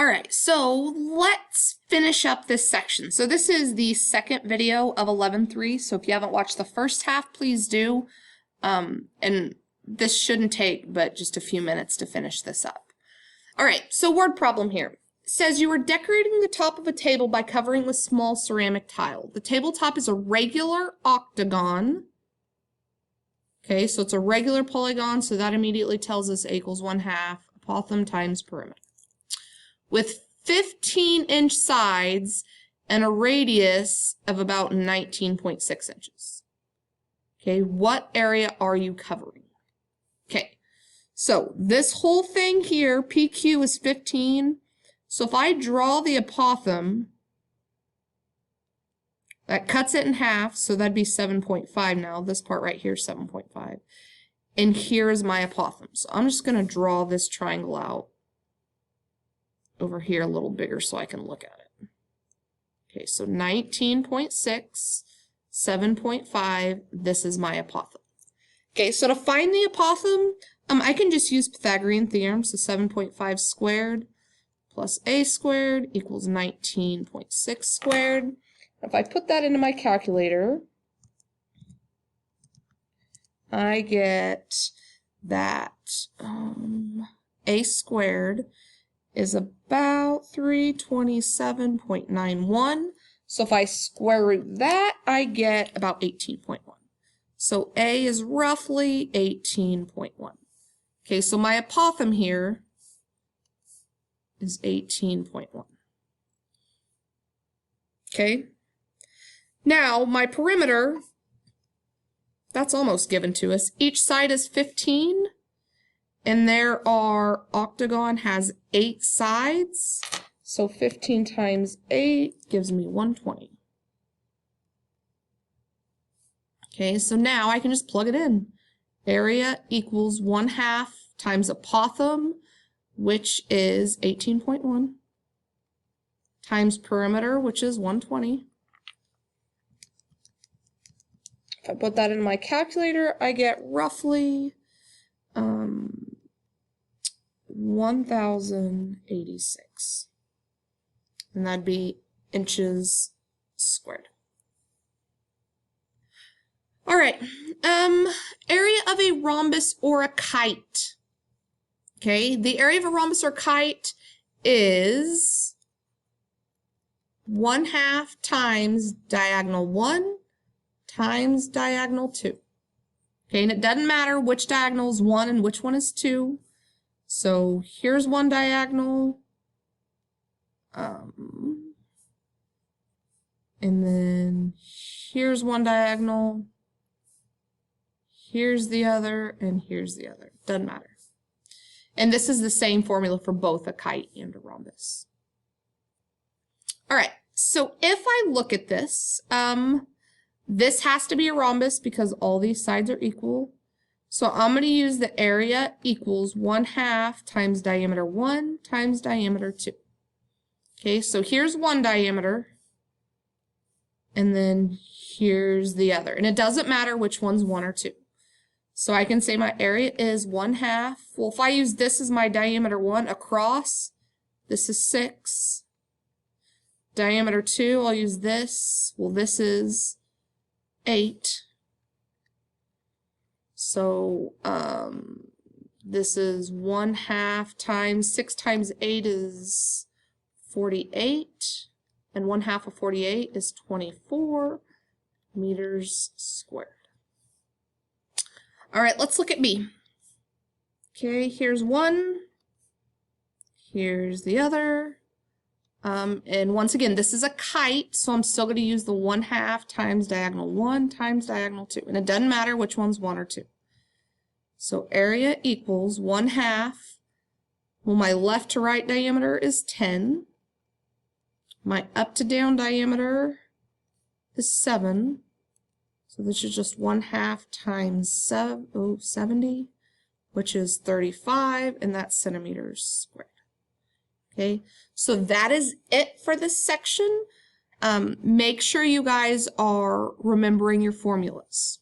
All right, so let's finish up this section. So this is the second video of 11.3. So if you haven't watched the first half, please do. And this shouldn't take but just a few minutes to finish this up. All right, so word problem here. It says you are decorating the top of a table by covering with small ceramic tile. The tabletop is a regular octagon. Okay, so it's a regular polygon, so that immediately tells us A equals 1/2 apothem times perimeter. With 15-inch sides and a radius of about 19.6 inches. Okay, what area are you covering? Okay, so this whole thing here, PQ is 15. So if I draw the apothem, that cuts it in half, so that'd be 7.5 now. This part right here is 7.5. And here is my apothem. So I'm just going to draw this triangle out over here a little bigger so I can look at it. Okay, so 19.6, 7.5, this is my apothem. Okay, so to find the apothem, I can just use Pythagorean theorem, so 7.5 squared plus a squared equals 19.6 squared. If I put that into my calculator, I get that a squared is about 327.91. So if I square root that, I get about 18.1. So A is roughly 18.1. Okay, so my apothem here is 18.1. Okay. Now, my perimeter, that's almost given to us. Each side is 15, and there are, octagon has 8 sides, so 15 times 8 gives me 120. Okay, so now I can just plug it in. Area equals 1/2 times apothem, which is 18.1, times perimeter, which is 120. If I put that in my calculator, I get roughly 1,086. And that'd be inches squared. All right, area of a rhombus or a kite. Okay, the area of a rhombus or kite is 1/2 times diagonal 1 times diagonal 2. Okay, and it doesn't matter which diagonal is 1 and which one is 2. So here's one diagonal. And then here's one diagonal. Here's the other, and here's the other. Doesn't matter. And this is the same formula for both a kite and a rhombus. All right, so if I look at this, this has to be a rhombus because all these sides are equal. So I'm going to use the area equals 1/2 times diameter 1 times diameter 2. Okay, so here's one diameter, and then here's the other. And it doesn't matter which one's 1 or 2. So I can say my area is 1/2. Well, if I use this as my diameter 1 across, this is 6. Diameter 2, I'll use this. Well, this is 8. So this is 1/2 times 6 times 8 is 48, and 1/2 of 48 is 24 meters squared. All right, let's look at B. Okay, here's one, here's the other. And once again, this is a kite, so I'm still going to use the 1/2 times diagonal 1 times diagonal 2. And it doesn't matter which one's 1 or 2. So area equals 1/2. Well, my left to right diameter is 10. My up to down diameter is 7. So this is just 1/2 times 70, which is 35, and that's centimeters squared. Okay, so that is it for this section. Make sure you guys are remembering your formulas.